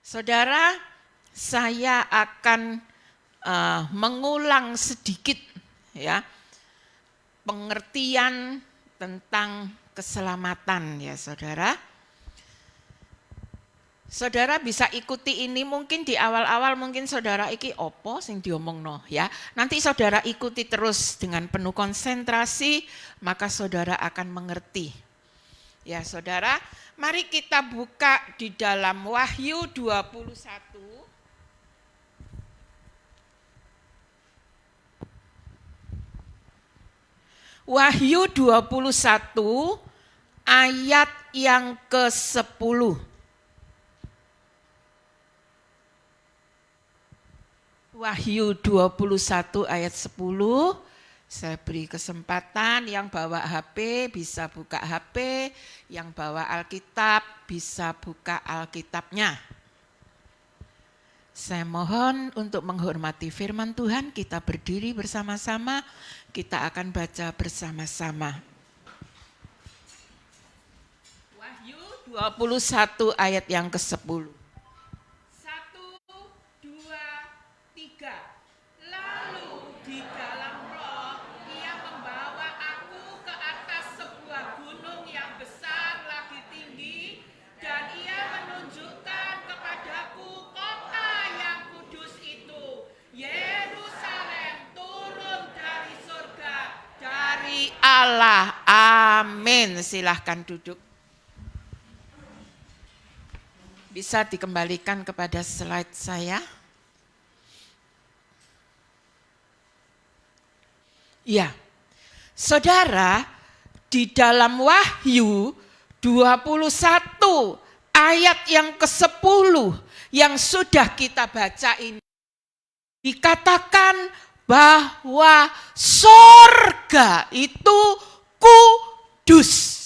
Saudara, saya akan mengulang sedikit ya pengertian tentang keselamatan ya saudara. Saudara bisa ikuti ini mungkin di awal-awal mungkin saudara iki opo sing diomongno ya. Nanti saudara ikuti terus dengan penuh konsentrasi maka saudara akan mengerti. Ya saudara, mari kita buka di dalam Wahyu 21. Wahyu 21 ayat yang ke-10. Wahyu 21 ayat 10, saya beri kesempatan yang bawa HP bisa buka HP, yang bawa Alkitab bisa buka Alkitabnya. Saya mohon untuk menghormati firman Tuhan, kita berdiri bersama-sama, kita akan baca bersama-sama. Wahyu 21 ayat yang ke-10. Lalu di dalam roh ia membawa aku ke atas sebuah gunung yang besar lagi tinggi dan ia menunjukkan kepadaku kota yang kudus itu, Yerusalem turun dari surga dari Allah. Amin. Silahkan duduk. Bisa dikembalikan kepada slide saya. Ya, saudara, di dalam Wahyu 21 ayat yang ke-10 yang sudah kita baca ini, dikatakan bahwa sorga itu kudus.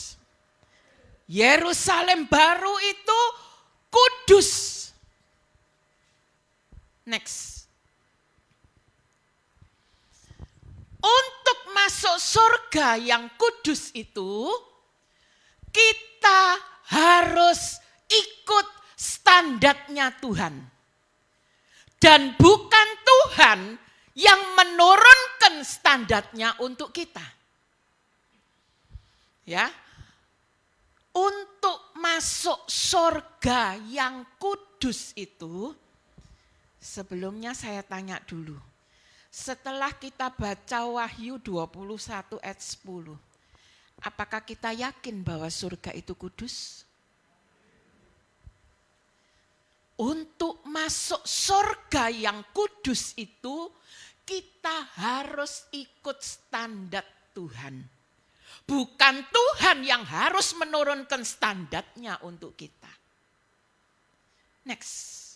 Yerusalem baru itu kudus. Next. Untuk masuk surga yang kudus itu, kita harus ikut standarnya Tuhan. Dan bukan Tuhan yang menurunkan standarnya untuk kita. Ya, untuk masuk surga yang kudus itu, sebelumnya saya tanya dulu. Setelah kita baca Wahyu 21 ayat 10, apakah kita yakin bahwa surga itu kudus? Untuk masuk surga yang kudus itu, kita harus ikut standar Tuhan. Bukan Tuhan yang harus menurunkan standarnya untuk kita. Next.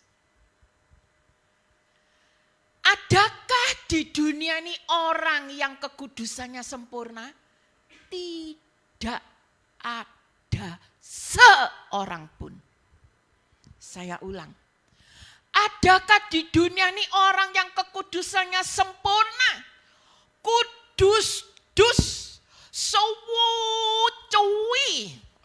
Adakah di dunia ini orang yang kekudusannya sempurna? Tidak ada seorang pun. Saya ulang. Adakah di dunia ini orang yang kekudusannya sempurna? Kudus, suci.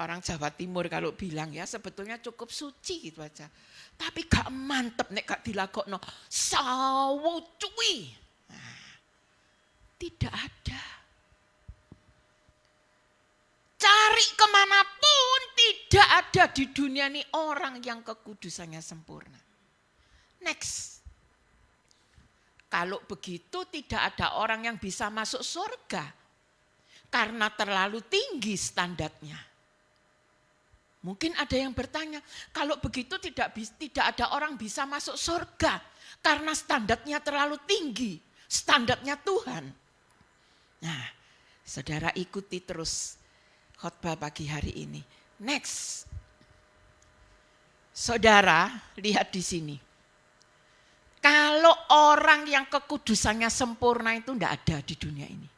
Orang Jawa Timur kalau bilang ya sebetulnya cukup suci gitu aja. Tapi gak mantep nek gak dilakokno sawucuwi. Nah, tidak ada. Cari kemanapun tidak ada di dunia ini orang yang kekudusannya sempurna. Next. Kalau begitu tidak ada orang yang bisa masuk surga. Karena terlalu tinggi standarnya. Mungkin ada yang bertanya, kalau begitu tidak ada orang bisa masuk surga karena standarnya terlalu tinggi, standarnya Tuhan. Nah, saudara ikuti terus khotbah pagi hari ini. Next. Saudara, lihat di sini. Kalau orang yang kekudusannya sempurna itu tidak ada di dunia ini.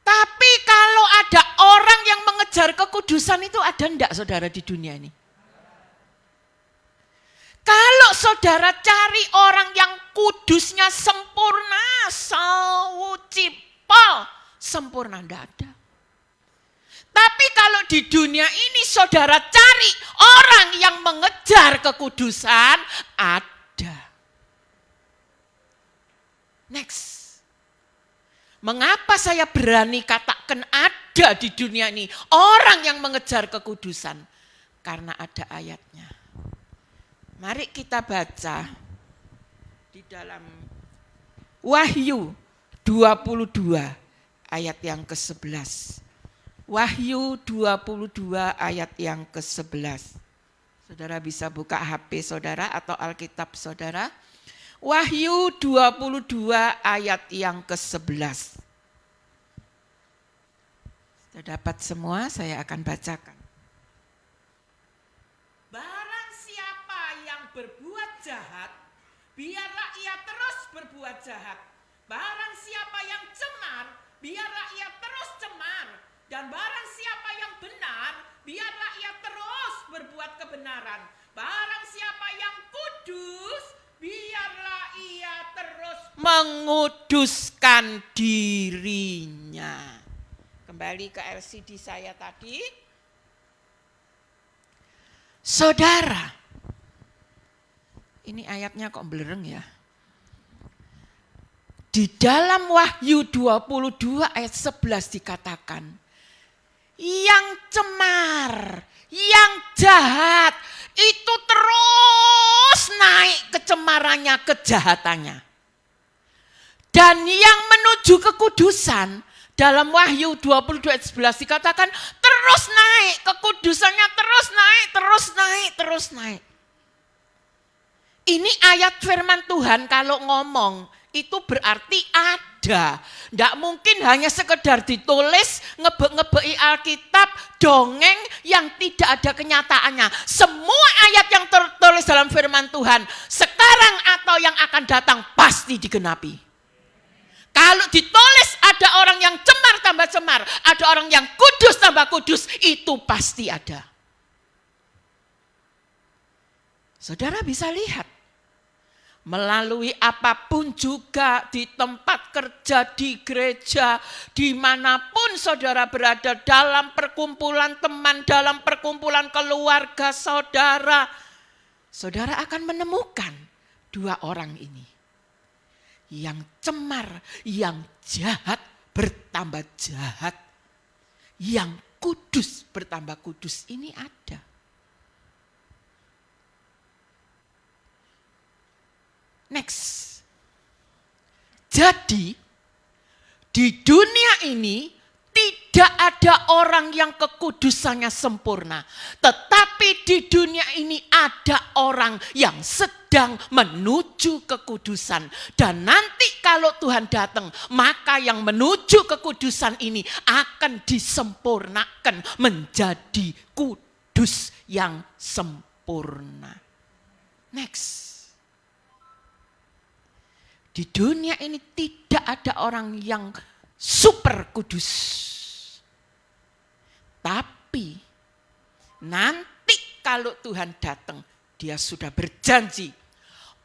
Tapi kalau ada orang yang mengejar kekudusan itu ada enggak saudara di dunia ini? Kalau saudara cari orang yang kudusnya sempurna, sawucipol, sempurna enggak ada. Tapi kalau di dunia ini saudara cari orang yang mengejar kekudusan, ada. Next. Mengapa saya berani katakan ada di dunia ini orang yang mengejar kekudusan? Karena ada ayatnya. Mari kita baca di dalam Wahyu 22 ayat yang ke-11. Wahyu 22 ayat yang ke-11. Saudara bisa buka HP saudara atau Alkitab saudara. Wahyu 22 ayat yang ke-11. Sudah dapat semua, saya akan bacakan. Barang siapa yang berbuat jahat, biarlah ia terus berbuat jahat. Barang siapa yang cemar, biarlah ia terus cemar. Dan barang siapa yang benar, biarlah ia terus berbuat kebenaran. Barang siapa yang kudus, biarlah ia terus menguduskan dirinya. Kembali ke LCD saya tadi. Saudara, ini ayatnya kok belereng ya. Di dalam Wahyu 22 ayat 11 dikatakan, yang cemar, yang jahat, itu terus naik kecemarannya, kejahatannya. Dan yang menuju kekudusan, dalam Wahyu 22 ayat 11 dikatakan, terus naik, kekudusannya terus naik, terus naik, terus naik. Ini ayat firman Tuhan kalau ngomong, itu berarti ada. Tidak mungkin hanya sekedar ditulis, ngebek-ngebeki Alkitab, dongeng yang tidak ada kenyataannya. Semua ayat yang tertulis dalam firman Tuhan, sekarang atau yang akan datang pasti digenapi. Kalau ditulis ada orang yang cemar tambah cemar, ada orang yang kudus tambah kudus, itu pasti ada. Saudara bisa lihat, melalui apapun juga di tempat kerja, di gereja, dimanapun saudara berada, dalam perkumpulan teman, dalam perkumpulan keluarga saudara, saudara akan menemukan dua orang ini. Yang cemar, yang jahat bertambah jahat, yang kudus bertambah kudus, ini ada. Next. Jadi di dunia ini tidak ada orang yang kekudusannya sempurna. Tetapi di dunia ini ada orang yang sedang menuju kekudusan. Dan nanti kalau Tuhan datang, maka yang menuju kekudusan ini akan disempurnakan menjadi kudus yang sempurna. Next. Di dunia ini tidak ada orang yang super kudus. Tapi nanti kalau Tuhan datang, dia sudah berjanji.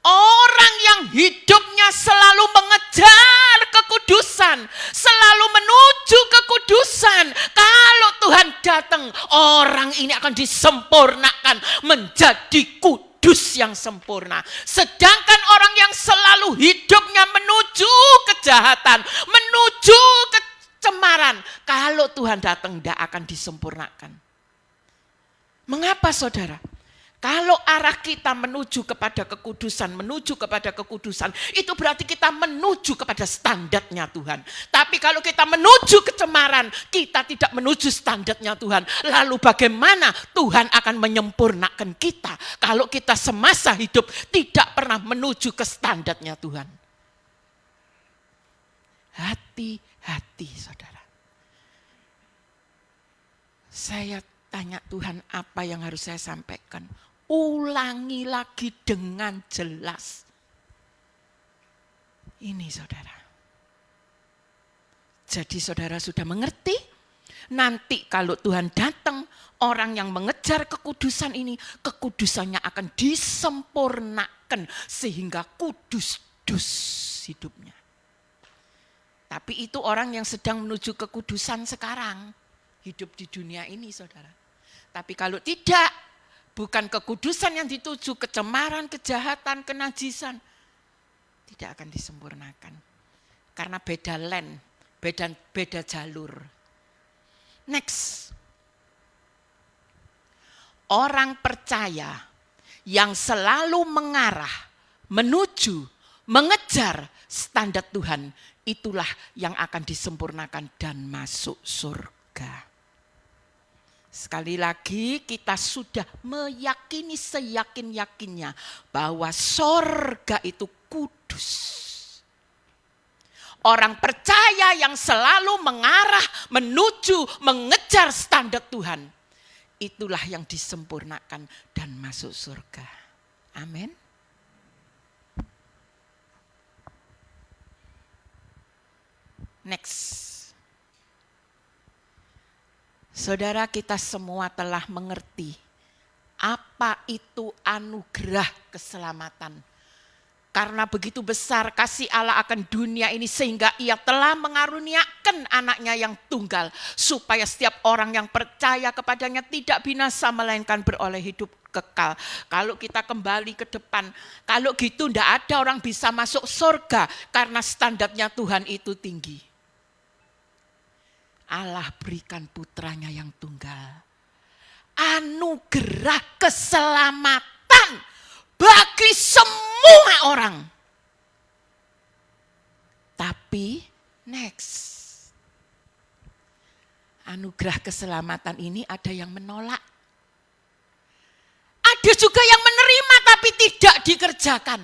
Orang yang hidupnya selalu mengejar kekudusan, selalu menuju kekudusan. Kalau Tuhan datang, orang ini akan disempurnakan menjadi kudus yang sempurna. Sedangkan orang yang selalu hidupnya menuju kejahatan, menuju kecemaran, kalau Tuhan datang tidak akan disempurnakan. Mengapa saudara? Kalau arah kita menuju kepada kekudusan, itu berarti kita menuju kepada standarnya Tuhan. Tapi kalau kita menuju kecemaran, kita tidak menuju standarnya Tuhan. Lalu bagaimana Tuhan akan menyempurnakan kita kalau kita semasa hidup tidak pernah menuju ke standarnya Tuhan? Hati-hati saudara. Saya tanya Tuhan, apa yang harus saya sampaikan? Ulangi lagi dengan jelas. Ini saudara. Jadi saudara sudah mengerti? Nanti kalau Tuhan datang, orang yang mengejar kekudusan ini, kekudusannya akan disempurnakan sehingga kudus-dus hidupnya. Tapi itu orang yang sedang menuju kekudusan sekarang. hidup di dunia ini, saudara. Tapi kalau tidak, bukan kekudusan yang dituju, kecemaran, kejahatan, kenajisan, tidak akan disempurnakan. Karena beda land, beda jalur. Next. Orang percaya yang selalu mengarah, menuju, mengejar standar Tuhan, itulah yang akan disempurnakan dan masuk surga. Sekali lagi kita sudah meyakini seyakin-yakinnya bahwa surga itu kudus. Orang percaya yang selalu mengarah, menuju, mengejar standar Tuhan, itulah yang disempurnakan dan masuk surga. Amin. Next. Saudara, kita semua telah mengerti apa itu anugerah keselamatan. Karena begitu besar kasih Allah akan dunia ini sehingga ia telah mengaruniakan anaknya yang tunggal. Supaya setiap orang yang percaya kepadanya tidak binasa melainkan beroleh hidup kekal. Kalau kita kembali ke depan, kalau gitu tidak ada orang bisa masuk surga karena standarnya Tuhan itu tinggi. Allah berikan putranya yang tunggal. Anugerah keselamatan bagi semua orang. Tapi next. Anugerah keselamatan ini ada yang menolak. Ada juga yang menerima tapi tidak dikerjakan.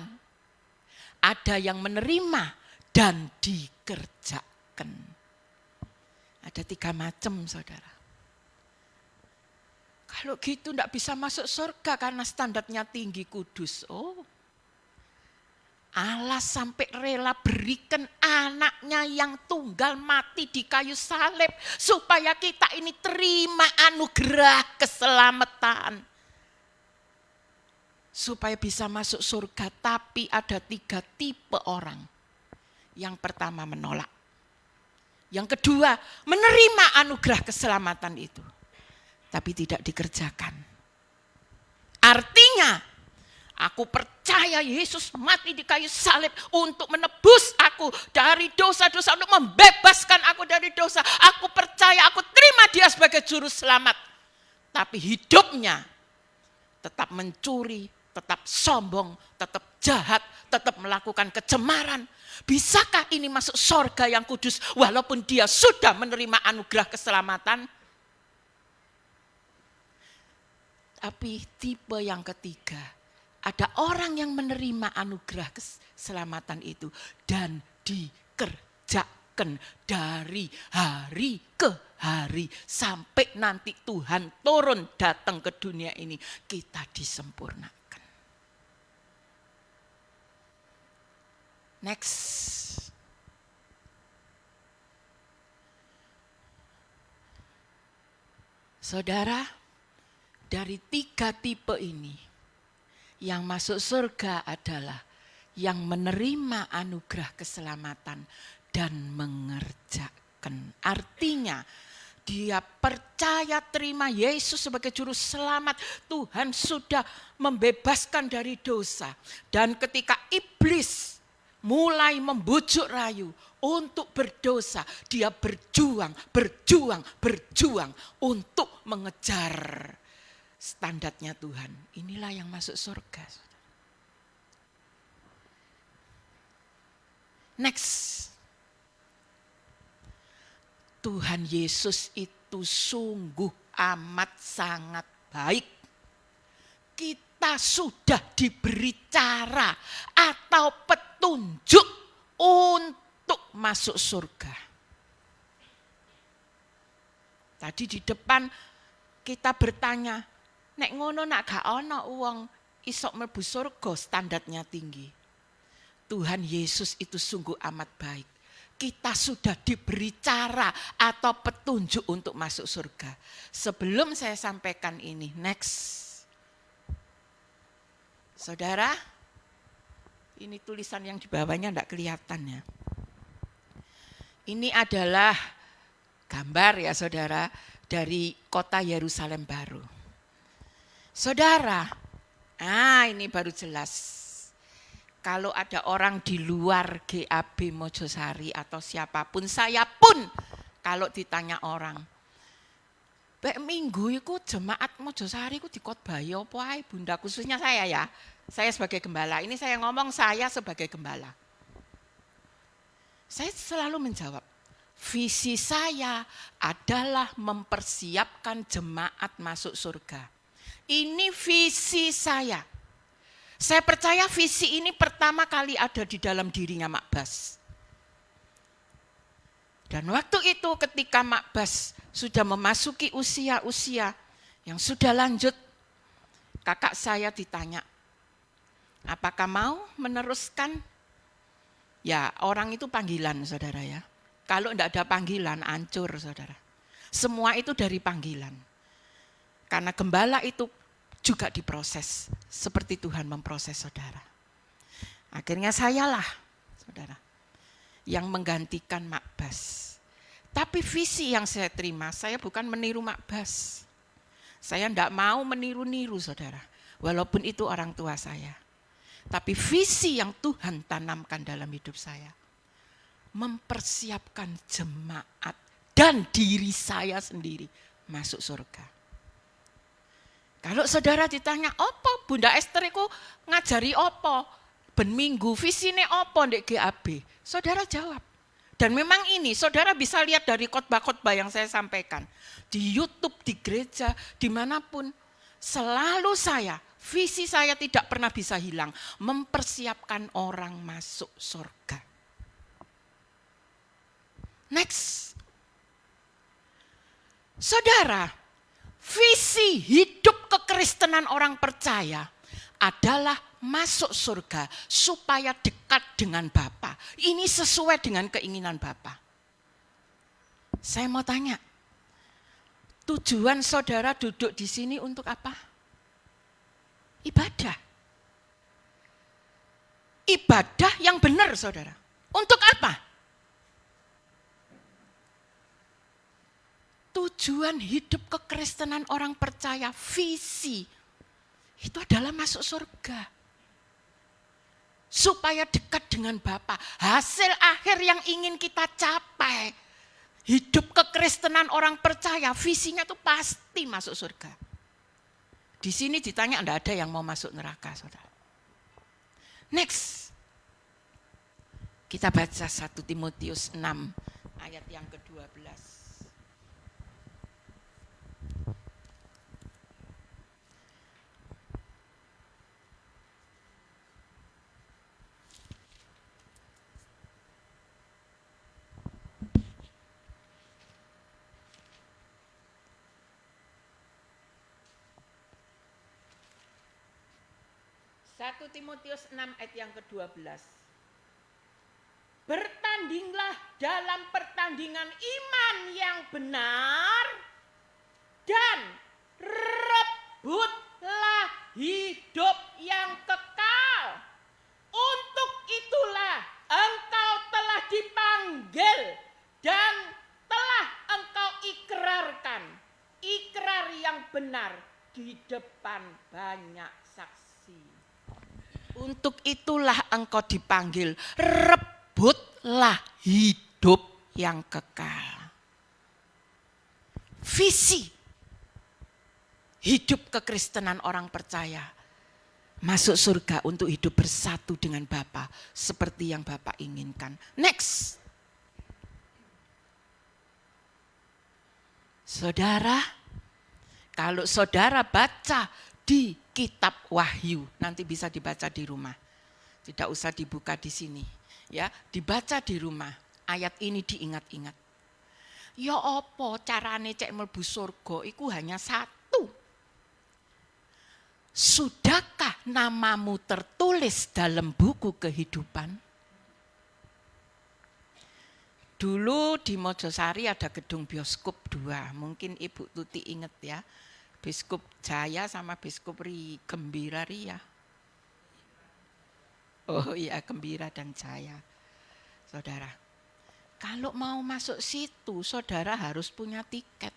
Ada yang menerima dan dikerjakan. Ada 3 macam, saudara. Kalau gitu tidak bisa masuk surga karena standarnya tinggi, kudus. Oh, Allah sampai rela berikan anaknya yang tunggal mati di kayu salib. Supaya kita ini terima anugerah keselamatan. Supaya bisa masuk surga. Tapi ada 3 tipe orang. Yang pertama menolak. Yang kedua, menerima anugerah keselamatan itu. Tapi tidak dikerjakan. Artinya, aku percaya Yesus mati di kayu salib untuk menebus aku dari dosa-dosa, untuk membebaskan aku dari dosa. Aku percaya, aku terima dia sebagai juru selamat. Tapi hidupnya tetap mencuri, tetap sombong, tetap jahat, tetap melakukan kecemaran. Bisakah ini masuk surga yang kudus walaupun dia sudah menerima anugerah keselamatan? Tapi tipe yang ketiga, ada orang yang menerima anugerah keselamatan itu dan dikerjakan dari hari ke hari sampai nanti Tuhan turun datang ke dunia ini, kita disempurnakan. Next. Saudara, dari 3 tipe ini, yang masuk surga adalah yang menerima anugerah keselamatan dan mengerjakan. Artinya, dia percaya terima Yesus sebagai juru selamat. Tuhan sudah membebaskan dari dosa. Dan ketika iblis mulai membujuk rayu untuk berdosa, dia berjuang untuk mengejar standarnya Tuhan. Inilah yang masuk surga. Next. Tuhan Yesus itu sungguh amat sangat baik. Kita sudah diberi cara atau petunjuk untuk masuk surga. Tadi di depan kita bertanya, nek ngono nak gak ana wong isok mlebu surga standarnya tinggi. Tuhan Yesus itu sungguh amat baik. Kita sudah diberi cara atau petunjuk untuk masuk surga. Sebelum saya sampaikan ini, next. Saudara, ini tulisan yang di bawahnya enggak kelihatan ya. Ini adalah gambar ya saudara, dari kota Yerusalem baru. Saudara, ini baru jelas. Kalau ada orang di luar GAB Mojosari atau siapapun, saya pun kalau ditanya orang, "Bek minggu itu jemaat Mojosari itu dikotbahi apa ae, Bunda?" Khususnya saya ya. Saya sebagai gembala. Ini saya ngomong saya sebagai gembala. Saya selalu menjawab, visi saya adalah mempersiapkan jemaat masuk surga. Ini visi saya. Saya percaya visi ini pertama kali ada di dalam dirinya Mak Bas. Dan waktu itu ketika Mak Bas sudah memasuki usia-usia yang sudah lanjut, kakak saya ditanya, apakah mau meneruskan? Ya, orang itu panggilan, saudara ya. Kalau tidak ada panggilan, hancur, saudara. Semua itu dari panggilan. Karena gembala itu juga diproses seperti Tuhan memproses saudara. Akhirnya sayalah, saudara, yang menggantikan Mak Bas. Tapi visi yang saya terima, saya bukan meniru Mak Bas. Saya tidak mau meniru-niru, saudara. Walaupun itu orang tua saya. Tapi visi yang Tuhan tanamkan dalam hidup saya, mempersiapkan jemaat dan diri saya sendiri masuk surga. Kalau saudara ditanya, apa Bunda Esther itu ngajari apa? Ben minggu, visine apa ndek GAB? Saudara jawab. Dan memang ini, saudara bisa lihat dari khotbah-khotbah yang saya sampaikan. Di YouTube, di gereja, dimanapun. Selalu visi saya tidak pernah bisa hilang. Mempersiapkan orang masuk surga. Next. Saudara, visi hidup kekristenan orang percaya adalah masuk surga supaya dekat dengan Bapa. Ini sesuai dengan keinginan Bapa. Saya mau tanya, tujuan saudara duduk di sini untuk apa? Ibadah. Ibadah yang benar, saudara. Untuk apa? Tujuan hidup kekristenan orang percaya, visi, itu adalah masuk surga. Supaya dekat dengan Bapa. Hasil akhir yang ingin kita capai, hidup kekristenan orang percaya, visinya itu pasti masuk surga. Di sini ditanya, tidak ada yang mau masuk neraka, saudara. Next. Kita baca 1 Timotius 6 ayat yang ke-12. 1 Timotius 6 ayat yang ke-12. Bertandinglah dalam pertandingan iman yang benar dan rebutlah hidup yang kekal. Untuk itulah engkau telah dipanggil dan telah engkau ikrarkan. Ikrar yang benar di depan banyak saksi. Untuk itulah engkau dipanggil, rebutlah hidup yang kekal. Visi hidup kekristenan orang percaya, masuk surga untuk hidup bersatu dengan Bapa seperti yang Bapa inginkan. Next. Saudara, kalau saudara baca di kitab Wahyu, nanti bisa dibaca di rumah. Tidak usah dibuka di sini, ya, dibaca di rumah. Ayat ini diingat-ingat. Ya apa carane cek mlebu surga iku hanya satu. Sudahkah namamu tertulis dalam buku kehidupan? Dulu di Mojosari ada gedung bioskop 2, mungkin Ibu Tuti ingat ya. Biskup Jaya sama Biskup Gembira Ria. Oh iya, Gembira dan Jaya. Saudara, kalau mau masuk situ, saudara harus punya tiket.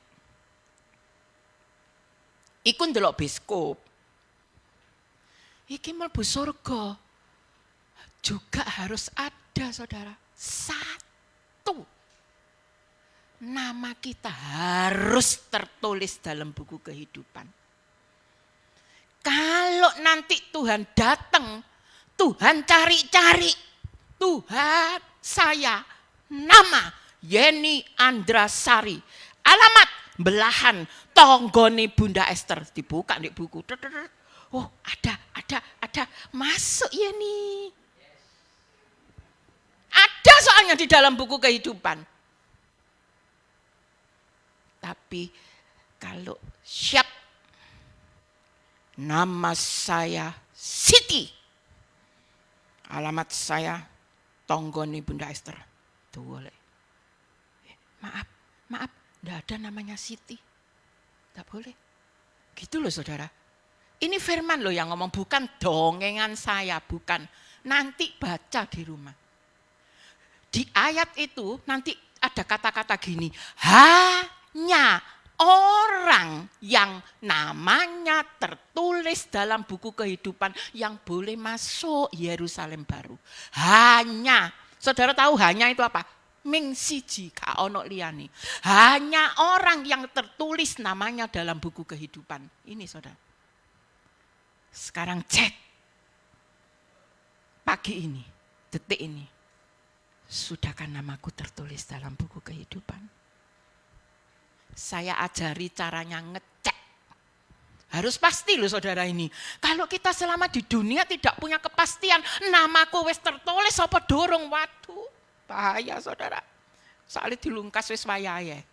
Iku ndelok biskop. Iki mlebu surga. Juga harus ada, saudara. Satu. Nama kita harus tertulis dalam buku kehidupan. Kalau nanti Tuhan datang, Tuhan cari-cari. Tuhan, saya, nama Yeni Andrasari. Alamat Belahan, Tonggone Bunda Esther. Dibuka di buku. Oh, ada. Masuk Yeni. Ada soalnya di dalam buku kehidupan. Tapi kalau siap, nama saya Siti. Alamat saya Tonggone Bunda Esther. Tuh boleh. Maaf, enggak ada namanya Siti. Enggak boleh. Gitu loh saudara. Ini firman loh yang ngomong, bukan dongengan saya, bukan. Nanti baca di rumah. Di ayat itu nanti ada kata-kata gini, hanya orang yang namanya tertulis dalam buku kehidupan yang boleh masuk Yerusalem baru. Hanya, saudara tahu hanya itu apa? Ming siji ka ono liyane. Hanya orang yang tertulis namanya dalam buku kehidupan. Ini saudara. Sekarang cek. Pagi ini, detik ini. Sudahkah namaku tertulis dalam buku kehidupan? Saya ajari caranya ngecek. Harus pasti loh saudara ini. Kalau kita selama di dunia tidak punya kepastian, namaku wis tertulis apa dorong, waduh, bahaya saudara. Soalnya dilungkas wis wayahe.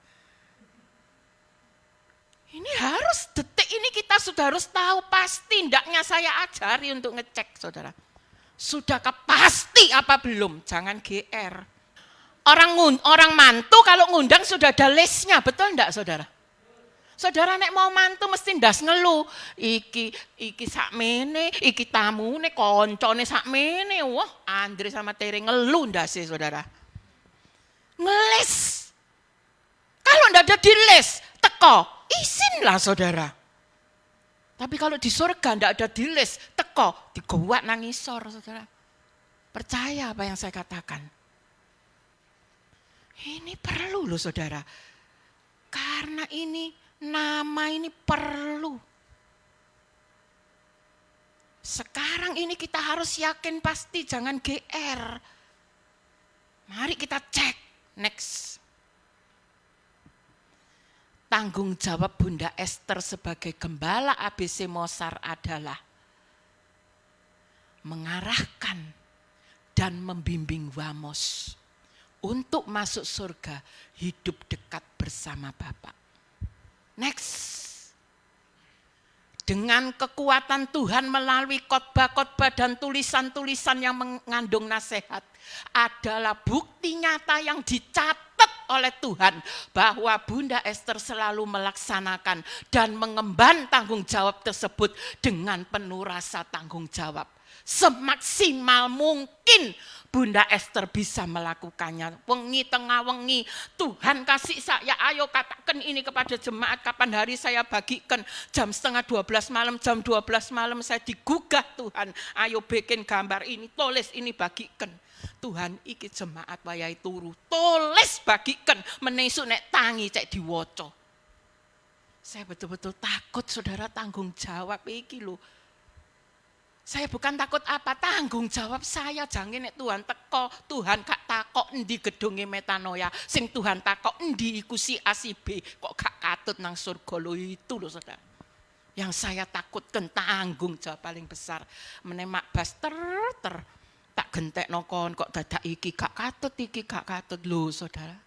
Ini harus detik ini kita sudah harus tahu pasti, ndaknya saya ajari untuk ngecek saudara. Sudahkah pasti apa belum? Jangan GR. Orang mantu kalau ngundang sudah ada listnya, betul enggak saudara? Saudara nek mau mantu mesti ndas ngeluh. Iki sakmene, iki tamune, koncone sakmene. Wah, Andre sama Tere ngeluh ndase saudara. Ngeles. Kalau ndak ada di list, teko, izinlah saudara. Tapi kalau di surga ndak ada di list, teko, digowak nang ngisor saudara. Percaya apa yang saya katakan. Ini perlu loh saudara. Karena ini nama ini perlu. Sekarang ini kita harus yakin pasti, jangan GR. Mari kita cek. Next. Tanggung jawab Bunda Esther sebagai gembala ABC Mosar adalah mengarahkan dan membimbing Wamos untuk masuk surga, hidup dekat bersama Bapa. Next. Dengan kekuatan Tuhan melalui khotbah-khotbah dan tulisan-tulisan yang mengandung nasihat adalah bukti nyata yang dicatat oleh Tuhan bahwa Bunda Esther selalu melaksanakan dan mengemban tanggung jawab tersebut dengan penuh rasa tanggung jawab. Semaksimal mungkin Bunda Esther bisa melakukannya. Wengi tengah wengi, Tuhan kasih saya, ayo katakan ini kepada jemaat kapan hari saya bagikan. Jam 11:30 malam, jam 12 malam saya digugah Tuhan. Ayo bikin gambar ini, tulis ini bagikan. Tuhan iki jemaat wayahe turu, tulis bagikan, menesuk nek tangi cek diwoco. Saya betul-betul takut saudara, tanggung jawab iki lho. Saya bukan takut apa, tanggung jawab saya. Jangan nek Tuhan teko, Tuhan gak takok endi gedunge metanoia, sing Tuhan takok endi iku si A si B, kok gak katut nang surga lho, itu lho saudara. Yang saya takutkan tanggung jawab paling besar. Menemak bas tak gentek nokon kok dadak iki gak katut lho saudara.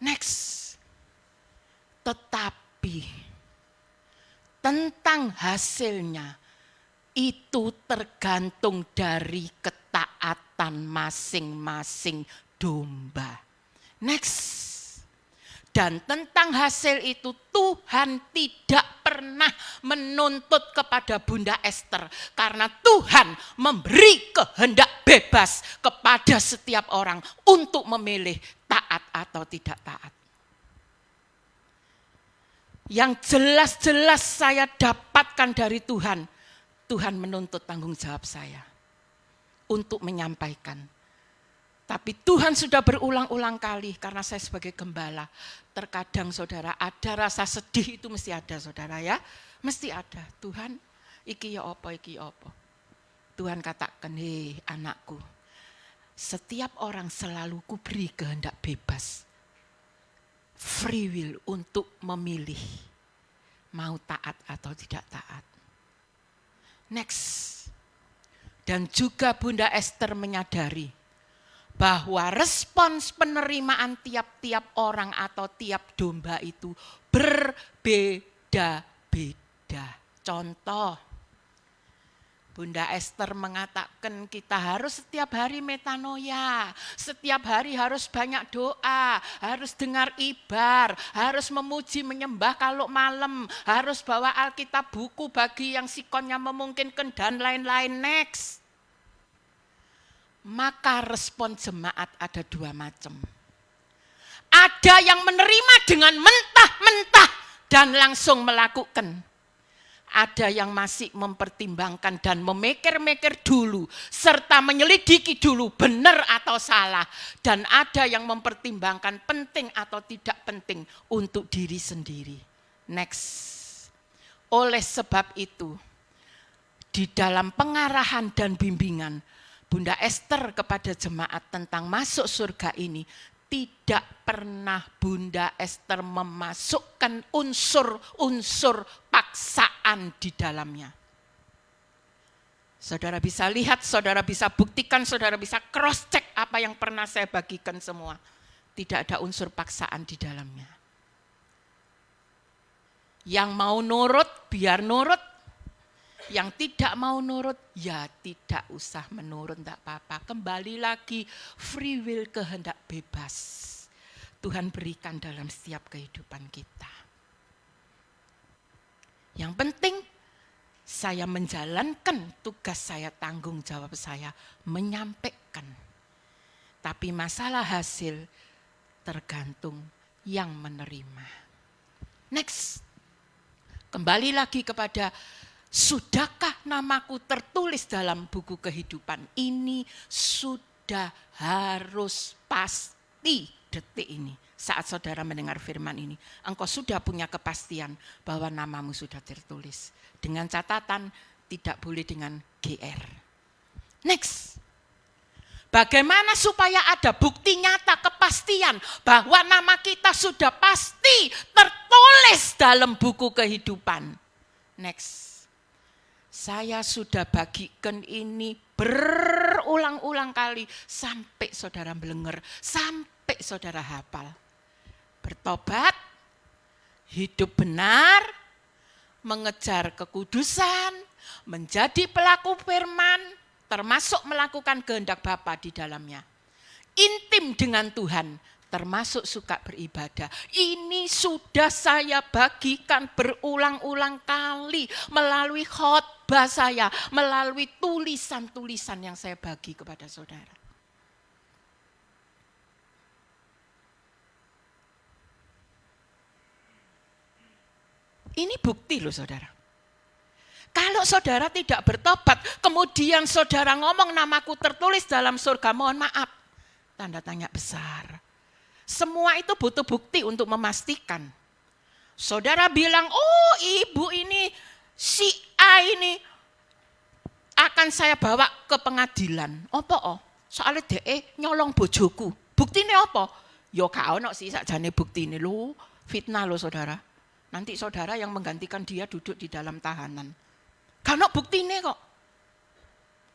Next. Tetapi tentang hasilnya itu tergantung dari ketaatan masing-masing domba. Next. Dan tentang hasil itu Tuhan tidak pernah menuntut kepada Bunda Esther. Karena Tuhan memberi kehendak bebas kepada setiap orang untuk memilih taat atau tidak taat. Yang jelas-jelas saya dapatkan dari Tuhan. Tuhan menuntut tanggung jawab saya untuk menyampaikan. Tapi Tuhan sudah berulang-ulang kali, karena saya sebagai gembala. Terkadang saudara, ada rasa sedih itu mesti ada saudara ya. Mesti ada. Tuhan, iki ya apa, iki ya apa. Tuhan katakan, hei anakku, setiap orang selalu kuberi kehendak bebas. Free will untuk memilih mau taat atau tidak taat. Next. Dan juga Bunda Esther menyadari bahwa respons penerimaan tiap-tiap orang atau tiap domba itu berbeda-beda. Contoh, Bunda Esther mengatakan kita harus setiap hari metanoia, setiap hari harus banyak doa, harus dengar ibar, harus memuji menyembah kalau malam, harus bawa Alkitab buku bagi yang sikonnya memungkinkan dan lain-lain. Next. Maka respon jemaat ada dua macam. Ada yang menerima dengan mentah-mentah dan langsung melakukan. Ada yang masih mempertimbangkan dan memikir-mikir dulu, serta menyelidiki dulu benar atau salah. Dan ada yang mempertimbangkan penting atau tidak penting untuk diri sendiri. Next. Oleh sebab itu, di dalam pengarahan dan bimbingan Bunda Esther kepada jemaat tentang masuk surga ini, tidak pernah Bunda Esther memasukkan unsur-unsur paksaan di dalamnya. Saudara bisa lihat, saudara bisa buktikan, saudara bisa cross check apa yang pernah saya bagikan semua. Tidak ada unsur paksaan di dalamnya. Yang mau nurut, biar nurut. Yang tidak mau nurut, ya tidak usah menurut, tidak apa-apa. Kembali lagi, free will, kehendak bebas. Tuhan berikan dalam setiap kehidupan kita. Yang penting, saya menjalankan tugas saya, tanggung jawab saya, menyampaikan. Tapi masalah hasil tergantung yang menerima. Next, kembali lagi kepada sudahkah namaku tertulis dalam buku kehidupan? Ini sudah harus pasti detik ini. Saat saudara mendengar firman ini, engkau sudah punya kepastian bahwa namamu sudah tertulis. Dengan catatan tidak boleh dengan GR. Next. Bagaimana supaya ada bukti nyata kepastian bahwa nama kita sudah pasti tertulis dalam buku kehidupan? Next. Saya sudah bagikan ini berulang-ulang kali sampai saudara melenger, sampai saudara hafal. Bertobat, hidup benar, mengejar kekudusan, menjadi pelaku firman, termasuk melakukan kehendak Bapa di dalamnya. Intim dengan Tuhan, termasuk suka beribadah. Ini sudah saya bagikan berulang-ulang kali melalui khotbah saya, melalui tulisan-tulisan yang saya bagi kepada saudara. Ini bukti loh saudara. Kalau saudara tidak bertobat, kemudian saudara ngomong namaku tertulis dalam surga, mohon maaf, tanda tanya besar. Semua itu butuh bukti untuk memastikan. Saudara bilang, oh ibu ini, si A ini akan saya bawa ke pengadilan. Apa oh? Soalnya dia nyolong bojoku. Buktinya apa? Ya gak ono sih sakjane buktine lho, fitnah lho saudara. Nanti saudara yang menggantikan dia duduk di dalam tahanan. Gak ono buktine kok.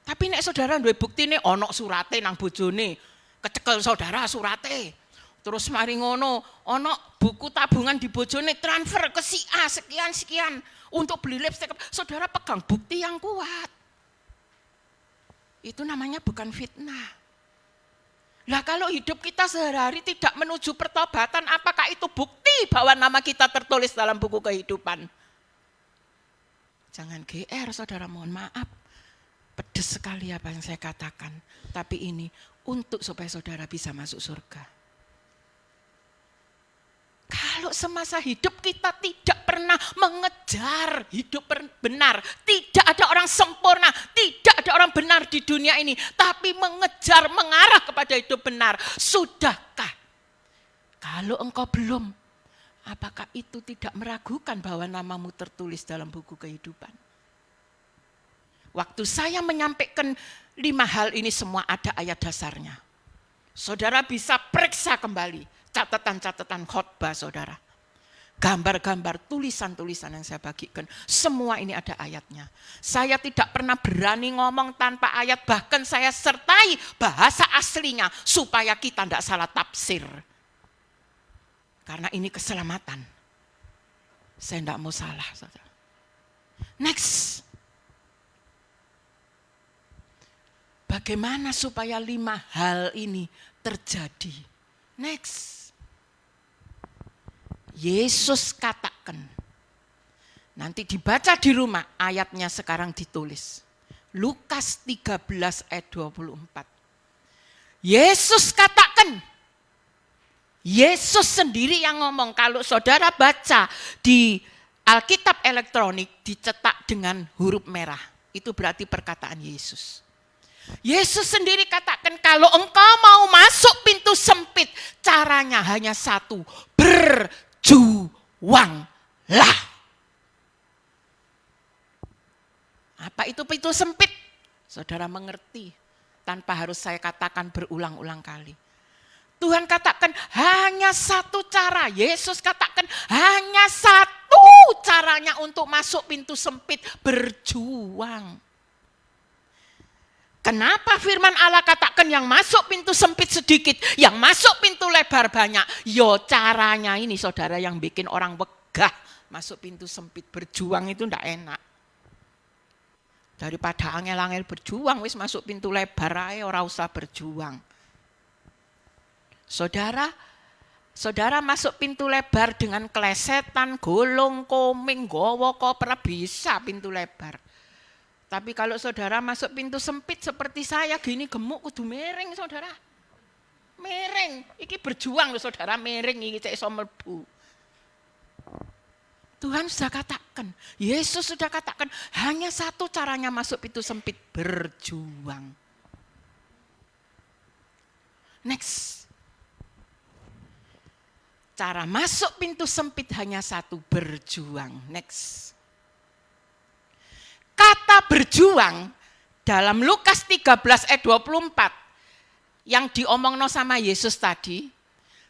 Tapi nek saudara duwe buktine ono surate nang bojone, kecekel saudara surate. Terus mari ngono, ono buku tabungan di bojone transfer ke si A sekian-sekian untuk beli lipstik. Saudara pegang bukti yang kuat. Itu namanya bukan fitnah. Lah kalau hidup kita sehari-hari tidak menuju pertobatan, apakah itu bukti bahwa nama kita tertulis dalam buku kehidupan? Jangan GR saudara, mohon maaf. Pedes sekali apa yang saya katakan. Tapi ini untuk supaya saudara bisa masuk surga. Kalau Kalau semasa hidup kita tidak pernah mengejar hidup benar, tidak ada orang sempurna, tidak ada orang benar di dunia ini, tapi mengejar, mengarah kepada hidup benar. Sudahkah? Kalau engkau belum, apakah itu tidak meragukan bahwa namamu tertulis dalam buku kehidupan? Waktu saya menyampaikan 5 hal ini semua ada ayat dasarnya. Saudara bisa periksa kembali catatan-catatan khotbah saudara. Gambar-gambar, tulisan-tulisan yang saya bagikan. Semua ini ada ayatnya. Saya tidak pernah berani ngomong tanpa ayat. Bahkan saya sertai bahasa aslinya supaya kita tidak salah tafsir. Karena ini keselamatan. Saya tidak mau salah. Saudara. Next. Bagaimana supaya 5 hal ini terjadi? Next. Yesus katakan. Nanti dibaca di rumah, ayatnya sekarang ditulis. Lukas 13 ayat 24. Yesus katakan. Yesus sendiri yang ngomong. Kalau saudara baca di Alkitab elektronik dicetak dengan huruf merah. Itu berarti perkataan Yesus. Yesus sendiri katakan kalau engkau mau masuk pintu sempit, caranya hanya satu, berjuanglah. Apa itu pintu sempit? Saudara mengerti tanpa harus saya katakan berulang-ulang kali. Tuhan katakan hanya satu cara, Yesus katakan hanya satu caranya untuk masuk pintu sempit, berjuang. Kenapa firman Allah katakan yang masuk pintu sempit sedikit, yang masuk pintu lebar banyak? Yo caranya ini saudara yang bikin orang wegah masuk pintu sempit. Berjuang itu ndak enak. Daripada angel-angel berjuang, wis masuk pintu lebar ae ora usah berjuang. Saudara masuk pintu lebar dengan klesetan, golong, koming, gowo, koper bisa pintu lebar. Tapi kalau saudara masuk pintu sempit seperti saya gini gemuk kudu miring saudara. Miring, iki berjuang loh saudara, miring iki cek iso mlebu. Tuhan sudah katakan, Yesus sudah katakan hanya satu caranya masuk pintu sempit, berjuang. Next. Cara masuk pintu sempit hanya satu, berjuang. Next. Kata berjuang dalam Lukas 13 ayat 24 yang diomongno sama Yesus tadi,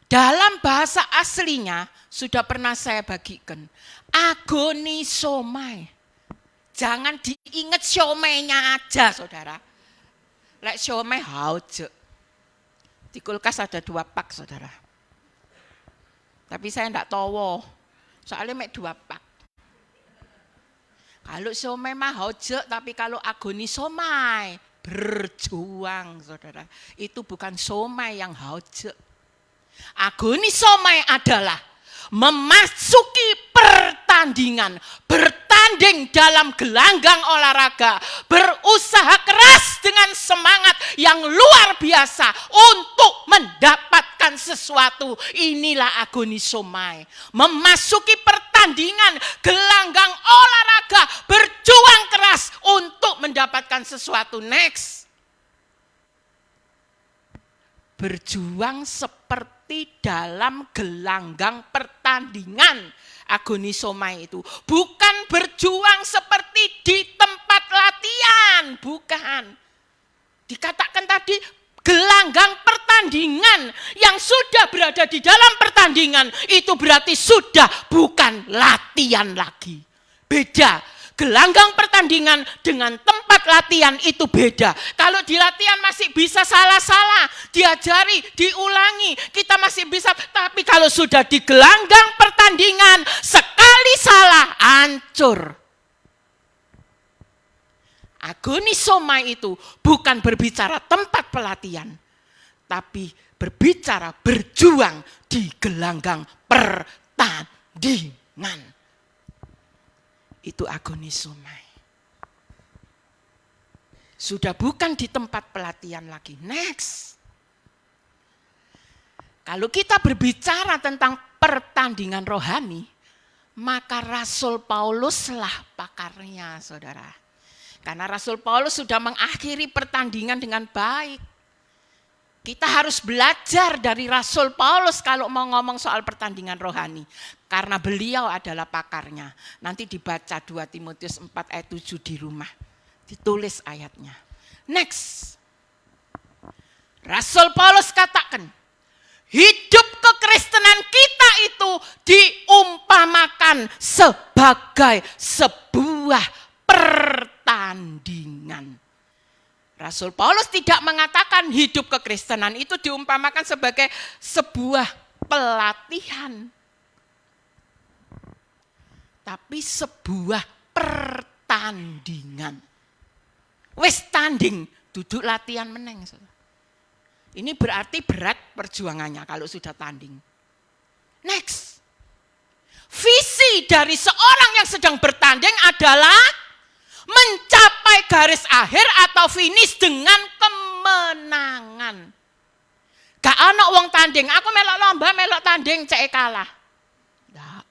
dalam bahasa aslinya sudah pernah saya bagikan. Agonisomai. Jangan diingat siomenya aja saudara. Lek siomay hauje. Di kulkas ada 2 pak saudara. Tapi saya enggak tahu. Soalnya mek 2 pak. Kalau somai mah hojek, tapi kalau agoni somai, berjuang saudara. Itu bukan somai yang hojek. Agoni somai adalah memasuki pertandingan, bertanding dalam gelanggang olahraga, berusaha keras dengan semangat yang luar biasa untuk mendapatkan sesuatu. Inilah agoni somai. Memasuki pertandingan, gelanggang olahraga, berjuang keras untuk mendapatkan sesuatu. Next. Berjuang seperti dalam gelanggang pertandingan. Agonisomai itu bukan berjuang seperti di tempat latihan, bukan. Dikatakan tadi gelanggang pertandingan yang sudah berada di dalam pertandingan itu berarti sudah bukan latihan lagi. Beda. Gelanggang pertandingan dengan tempat latihan itu beda. Kalau di latihan masih bisa salah-salah, diajari, diulangi, kita masih bisa. Tapi kalau sudah di gelanggang pertandingan, sekali salah, hancur. Agonisomai itu bukan berbicara tempat pelatihan, tapi berbicara berjuang di gelanggang pertandingan. Itu agonisomai. Sudah bukan di tempat pelatihan lagi. Next. Kalau kita berbicara tentang pertandingan rohani, maka Rasul Pauluslah pakarnya, saudara. Karena Rasul Paulus sudah mengakhiri pertandingan dengan baik. Kita harus belajar dari Rasul Paulus kalau mau ngomong soal pertandingan rohani. Karena beliau adalah pakarnya. Nanti dibaca 2 Timotius 4 ayat 7 di rumah. Ditulis ayatnya. Next. Rasul Paulus katakan, hidup kekristenan kita itu diumpamakan sebagai sebuah pertandingan. Rasul Paulus tidak mengatakan hidup kekristenan itu diumpamakan sebagai sebuah pelatihan. Tapi sebuah pertandingan. Wis tanding, duduk latihan meneng. Ini berarti berat perjuangannya kalau sudah tanding. Next. Visi dari seorang yang sedang bertanding adalah mencapai garis akhir atau finish dengan kemenangan. Gak ana wong tanding, aku melok lomba, melok tanding cek kalah. Ndak.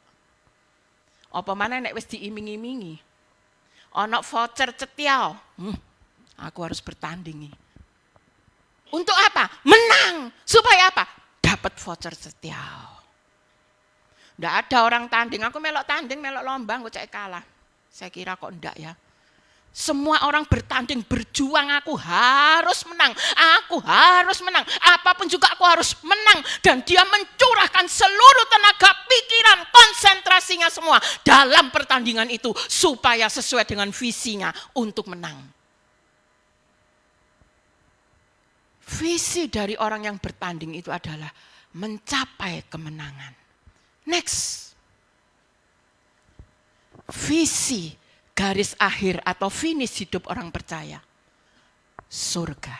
Apa maneh nek wis diiming-imingi. Ana voucher cetiau. Aku harus bertanding. Untuk apa? Menang. Supaya apa? Dapat voucher cetiau. Ndak ada orang tanding, aku melok tanding, melok lomba, aku cek kalah. Saya kira kok ndak ya. Semua orang bertanding, berjuang, aku harus menang. Aku harus menang. Apapun juga aku harus menang. Dan dia mencurahkan seluruh tenaga, pikiran, konsentrasinya semua dalam pertandingan itu. Supaya sesuai dengan visinya untuk menang. Visi dari orang yang bertanding itu adalah mencapai kemenangan. Next. Visi garis akhir atau finish hidup orang percaya. Surga.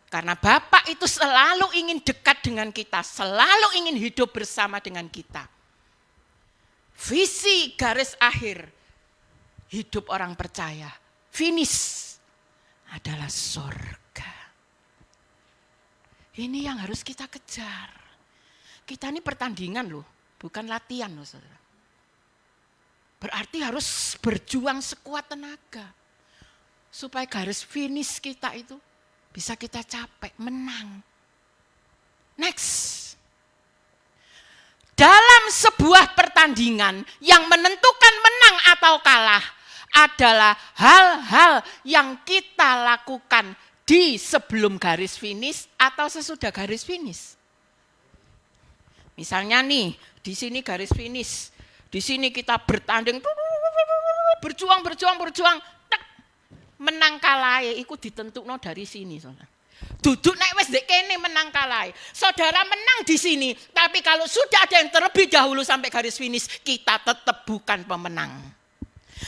Karena Bapa itu selalu ingin dekat dengan kita. Selalu ingin hidup bersama dengan kita. Visi garis akhir hidup orang percaya. Finish adalah surga. Ini yang harus kita kejar. Kita ini pertandingan loh. Bukan latihan loh saudara. Berarti harus berjuang sekuat tenaga. Supaya garis finish kita itu bisa kita capai, menang. Next. Dalam sebuah pertandingan yang menentukan menang atau kalah adalah hal-hal yang kita lakukan di sebelum garis finish atau sesudah garis finish. Misalnya nih, di sini garis finish. Di sini kita bertanding, berjuang, tak, menang kalah, itu ditentukno dari sini. Saudara. Duduk naik wes dek kene menang kalah. Saudara menang di sini, tapi kalau sudah ada yang terlebih dahulu sampai garis finish, kita tetap bukan pemenang.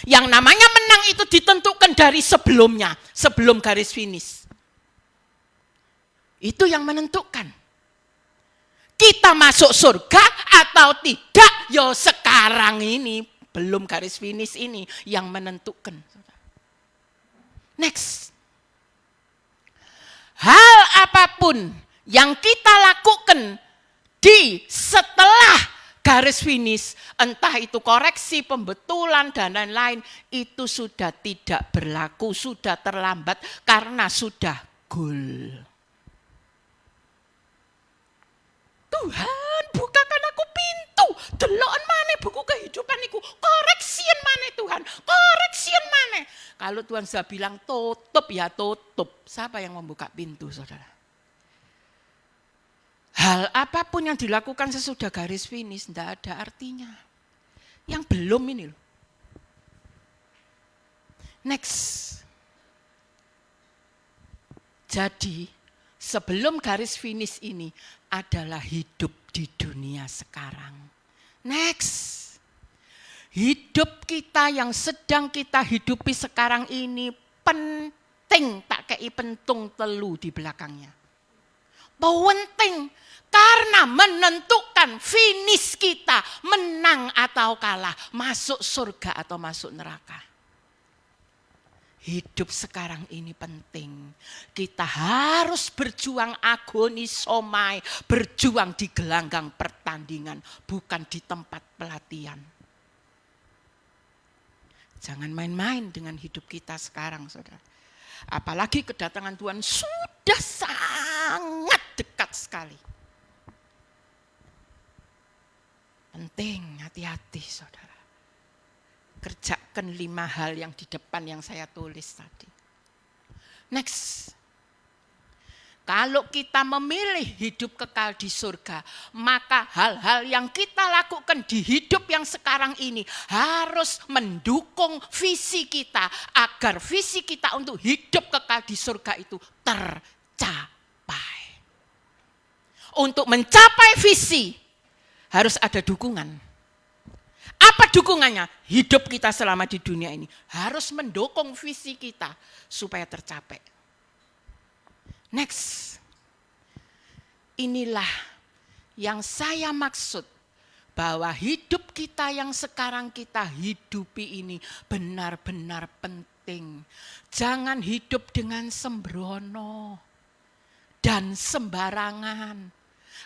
Yang namanya menang itu ditentukan dari sebelumnya, sebelum garis finish. Itu yang menentukan. Kita masuk surga atau tidak, ya sekarang ini, belum garis finish ini yang menentukan. Next. Hal apapun yang kita lakukan di setelah garis finish, entah itu koreksi, pembetulan, dan lain-lain, itu sudah tidak berlaku, sudah terlambat karena sudah goal. Tuhan, bukakan aku pintu. Deloken maneh buku kehidupan iku. Koreksian maneh Tuhan. Koreksian maneh. Kalau Tuhan sudah bilang tutup ya tutup. Siapa yang membuka pintu, saudara? Hal apapun yang dilakukan sesudah garis finish tidak ada artinya. Yang belum ini loh. Next. Jadi sebelum garis finish ini adalah hidup di dunia sekarang. Next. Hidup kita yang sedang kita hidupi sekarang ini penting, tak kei pentung telu di belakangnya. Penting karena menentukan finish kita, menang atau kalah, masuk surga atau masuk neraka. Hidup sekarang ini penting. Kita harus berjuang agonis somai, berjuang di gelanggang pertandingan. pertandingan, bukan di tempat pelatihan. Jangan main-main dengan hidup kita sekarang, saudara. Apalagi kedatangan Tuhan sudah sangat dekat sekali. Penting, hati-hati saudara. Kerjakan 5 hal yang di depan yang saya tulis tadi. Next. Kalau kita memilih hidup kekal di surga, maka hal-hal yang kita lakukan di hidup yang sekarang ini harus mendukung visi kita, agar visi kita untuk hidup kekal di surga itu tercapai. Untuk mencapai visi harus ada dukungan. Apa dukungannya? Hidup kita selama di dunia ini harus mendukung visi kita supaya tercapai. Next, inilah yang saya maksud bahwa hidup kita yang sekarang kita hidupi ini benar-benar penting. Jangan hidup dengan sembrono dan sembarangan.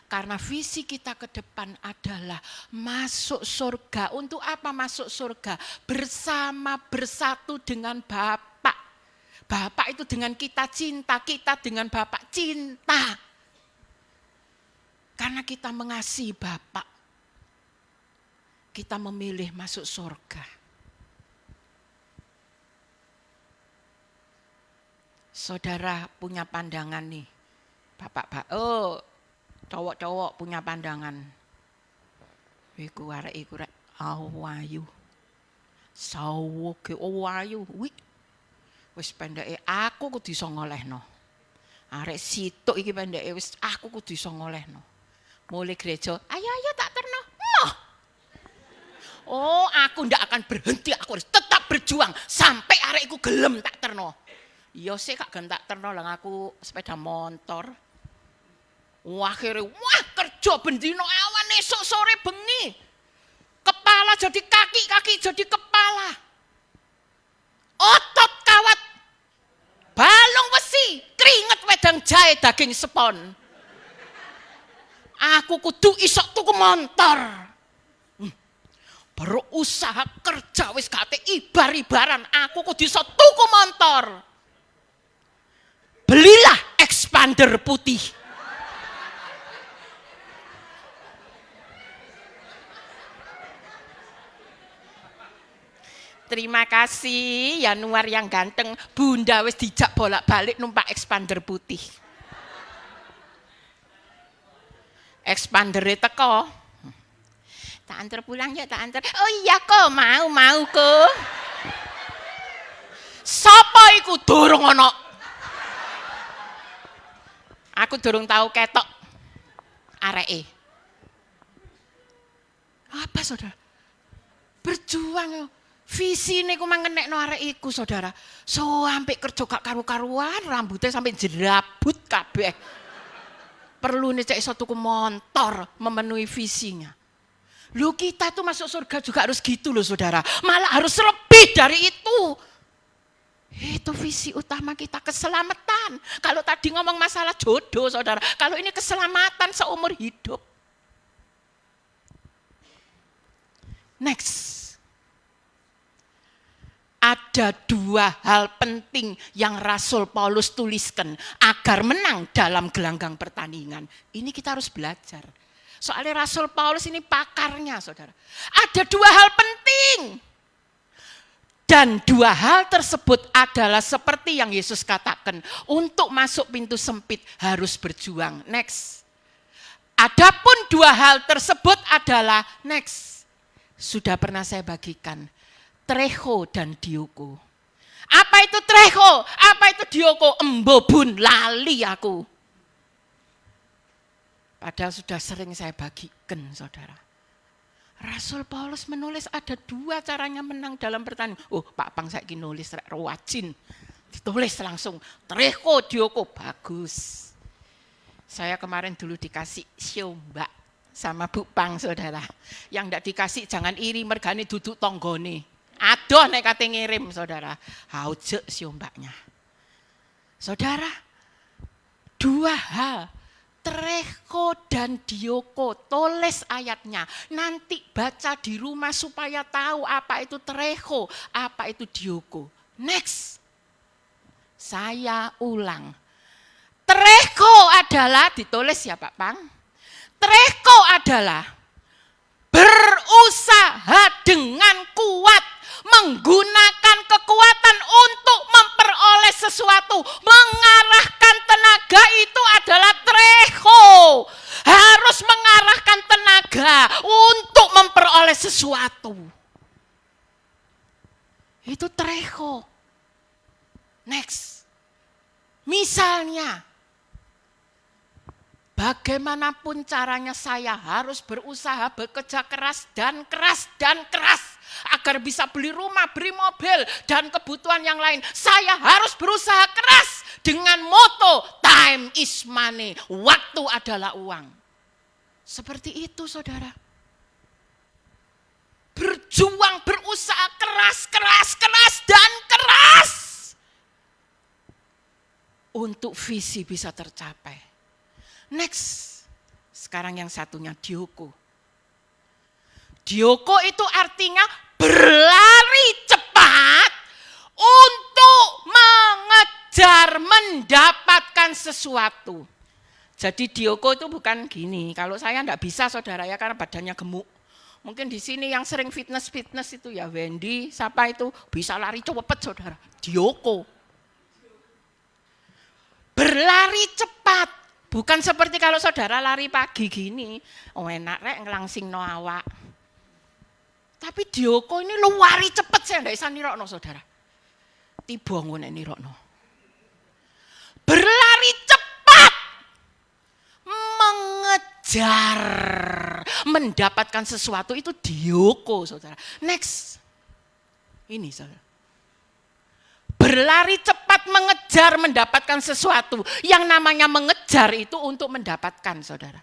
Karena visi kita ke depan adalah masuk surga. Untuk apa masuk surga? Bersatu dengan Bapa. Bapak itu dengan kita cinta, kita dengan Bapak cinta. Karena kita mengasihi Bapak, kita memilih masuk surga. Saudara punya pandangan nih, Bapak, cowok-cowok punya pandangan. Iku arek ayu. Sawoke ayu. Wis pendeke aku kudu iso ngolehno. Arek situk iki pendeke wis aku kudu iso ngolehno. Mulai gereja, ayo tak terno. Oh, aku ndak akan berhenti, aku harus tetap berjuang sampai arek iku gelem tak terno. Iya sih kak tak terno lah aku sepeda motor. Wah kerja bendino awan esuk sore bengi. Kepala jadi kaki jadi kepala. Otot kawat, balung besi, keringet wedang jahe daging sepon. Aku kudu isok tuku motor. Berusaha kerja wis kate ibar-ibaran, aku kudu isok tuku motor. Belilah expander putih. Terima kasih Yanuar yang ganteng. Bunda wis dijak bolak-balik numpak expander putih. Expandere teko. Tak antar pulang ya, tak antar. Oh iya kok, mau kok. Sapa iku durung ana? Aku durung tahu ketok areke. Apa saudara? Berjuang yo. Visi ini ku mangenekno arek iku saudara. Sampai kerja gak karu-karuan, rambutnya sampai jerabut kabeh. Perlu nih cek iso tuku motor memenuhi visinya. Lu kita tuh masuk surga juga harus gitu loh saudara. Malah harus lebih dari itu. Itu visi utama kita, keselamatan. Kalau tadi ngomong masalah jodoh saudara, kalau ini keselamatan seumur hidup. Next. Ada 2 hal penting yang Rasul Paulus tuliskan agar menang dalam gelanggang pertandingan. Ini kita harus belajar. Soalnya Rasul Paulus ini pakarnya saudara. Ada 2 hal penting. Dan 2 hal tersebut adalah seperti yang Yesus katakan. Untuk masuk pintu sempit harus berjuang. Next. Adapun 2 hal tersebut adalah next. Sudah pernah saya bagikan. Treho dan dioko. Apa itu treho? Apa itu dioko? Embobun, lali aku. Padahal sudah sering saya bagikan saudara. Rasul Paulus menulis ada 2 caranya menang dalam pertandingan. Oh Pak Pang saya nulis wajin. Ditulis langsung treho, dioko, bagus. Saya kemarin dulu dikasih siombak sama Bu Pang saudara. Yang enggak dikasih jangan iri mergane duduk tonggone. Aduh nek kate ngirim saudara. Haujek siombaknya. Saudara, 2 hal. Treho dan dioko, tulis ayatnya. Nanti baca di rumah supaya tahu apa itu treho, apa itu dioko. Next. Saya ulang. Treho adalah, ditulis ya Pak Pang. Treho adalah berusaha dengan kuat, menggunakan kekuatan untuk memperoleh sesuatu, mengarahkan tenaga itu adalah treho. Harus mengarahkan tenaga untuk memperoleh sesuatu. Itu treho. Next. Misalnya, bagaimanapun caranya saya harus berusaha bekerja keras dan keras dan keras agar bisa beli rumah, beli mobil dan kebutuhan yang lain. Saya harus berusaha keras dengan moto time is money. Waktu adalah uang. Seperti itu saudara. Berjuang, berusaha keras, keras, keras dan keras. Untuk visi bisa tercapai. Next, sekarang yang satunya dioko. Dioko itu artinya berlari cepat untuk mengejar, mendapatkan sesuatu. Jadi dioko itu bukan gini. Kalau saya enggak bisa saudara ya karena badannya gemuk. Mungkin di sini yang sering fitness itu ya Wendy, siapa itu bisa lari cepet saudara. Dioko. Berlari cepat. Bukan seperti kalau saudara lari pagi gini. Oh enak rek ngelangsing no awak. Tapi dioko ini lari cepat saya ndak bisa nirokno saudara. Tiba ngono nirokno. Berlari cepat. Mengejar. Mendapatkan sesuatu itu dioko saudara. Next. Ini saudara. Berlari cepat mengejar mendapatkan sesuatu. Yang namanya mengejar itu untuk mendapatkan saudara.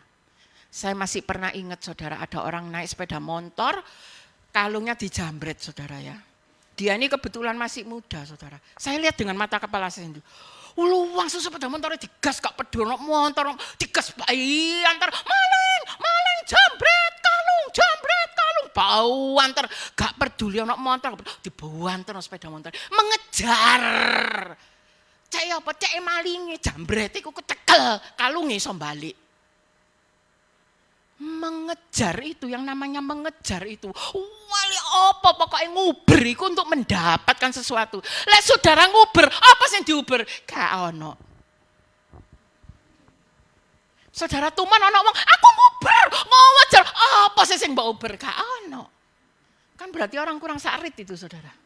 Saya masih pernah ingat saudara ada orang naik sepeda motor. Kalungnya dijambret saudara ya. Dia ini kebetulan masih muda saudara. Saya lihat dengan mata kepala saya itu. Luang sepeda motornya digas gak peduli. Motor digas bayi antar. Maling jambret kalung. Bau antar. Gak peduli anak motor. Dibawa antar sepeda motor. Mengejar. Cek apa? Cek malingi jambret. Iku kecekel. Kalungnya iso balik. Mengejar itu, yang namanya mengejar itu. Wali apa pokoknya nguber itu untuk mendapatkan sesuatu. Lek saudara nguber, apa sih diuber? Gak ono. Saudara tuman ono wong, aku nguber, mau wajar. Apa sih sing mbok uber? Gak ono. Kan berarti orang kurang sarit itu saudara.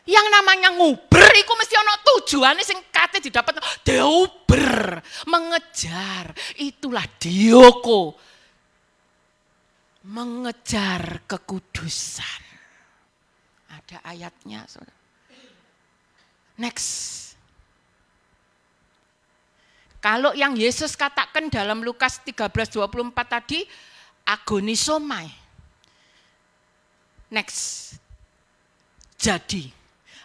Yang namanya nguber itu mesti ono tujuannya sing kate didapat diuber, mengejar. Itulah dioko. Mengejar kekudusan. Ada ayatnya, saudara. Next. Kalau yang Yesus katakan dalam Lukas 13:24 tadi, agonisomai. Next. Jadi,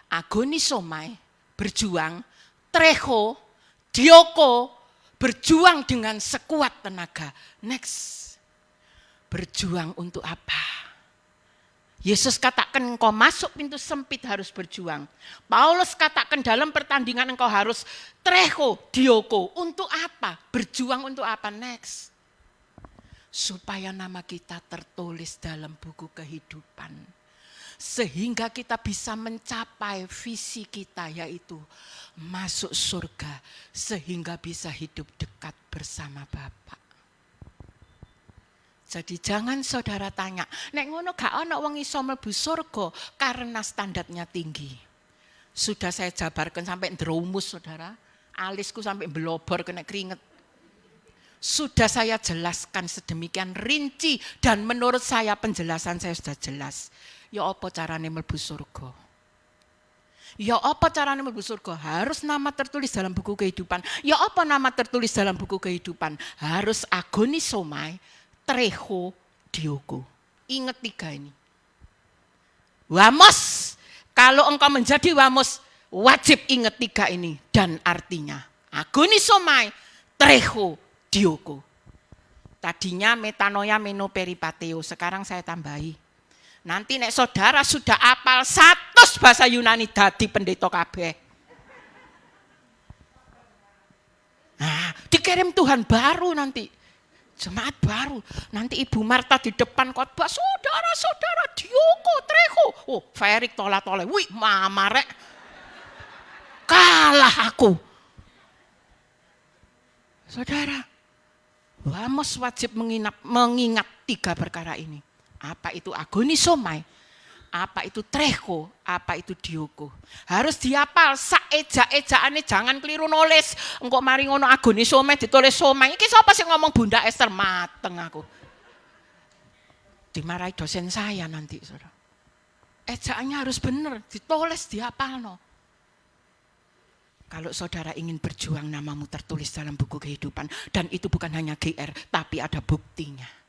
agonisomai, berjuang, treho, dioko, berjuang dengan sekuat tenaga. Next, berjuang untuk apa? Yesus katakan engkau masuk pintu sempit harus berjuang. Paulus katakan dalam pertandingan engkau harus treho, dioko. Untuk apa? Berjuang untuk apa? Next, supaya nama kita tertulis dalam buku kehidupan. Sehingga kita bisa mencapai visi kita yaitu masuk surga. Sehingga bisa hidup dekat bersama Bapa. Jadi jangan saudara tanya, nek ngono gak ana wong iso mlebu surga karena standarnya tinggi. Sudah saya jabarkan sampai ndromus saudara. Alisku sampai belobor kena keringet. Sudah saya jelaskan sedemikian rinci dan menurut saya penjelasan saya sudah jelas. Ya apa carane mlebu surga? Ya apa carane mlebu surga? Harus nama tertulis dalam buku kehidupan. Ya apa nama tertulis dalam buku kehidupan? Harus agonisomai, treho, dioko. Ingat 3 ini. Wamos. Kalau engkau menjadi wamos, wajib ingat 3 ini. Dan artinya agonisomai, treho, dioko. Tadinya metanoia menoperipateo, sekarang saya tambahi. Nanti nek saudara sudah apal 100 bahasa Yunani dadi pendeta kabeh. Nah, dikirim Tuhan baru nanti. Jemaat baru. Nanti Ibu Marta di depan khotbah, saudara-saudara dioko, treho. Oh, Ferik tola-tole. Wih, mama rek. Kalah aku. Saudara, Amos wajib mengingat 3 perkara ini. Apa itu agonisomai, apa itu treho, apa itu dioko. Harus dihafal, saeja-ejaane jangan keliru nulis. Engkau mari ngono agonisomai ditulis somai. Iki sapa sing ngomong Bunda Esther, mateng aku. Dimarahi dosen saya nanti, Saudara. Ejaannya harus benar, ditulis, dihafalno. Kalau saudara ingin berjuang, namamu tertulis dalam buku kehidupan. Dan itu bukan hanya GR, tapi ada buktinya.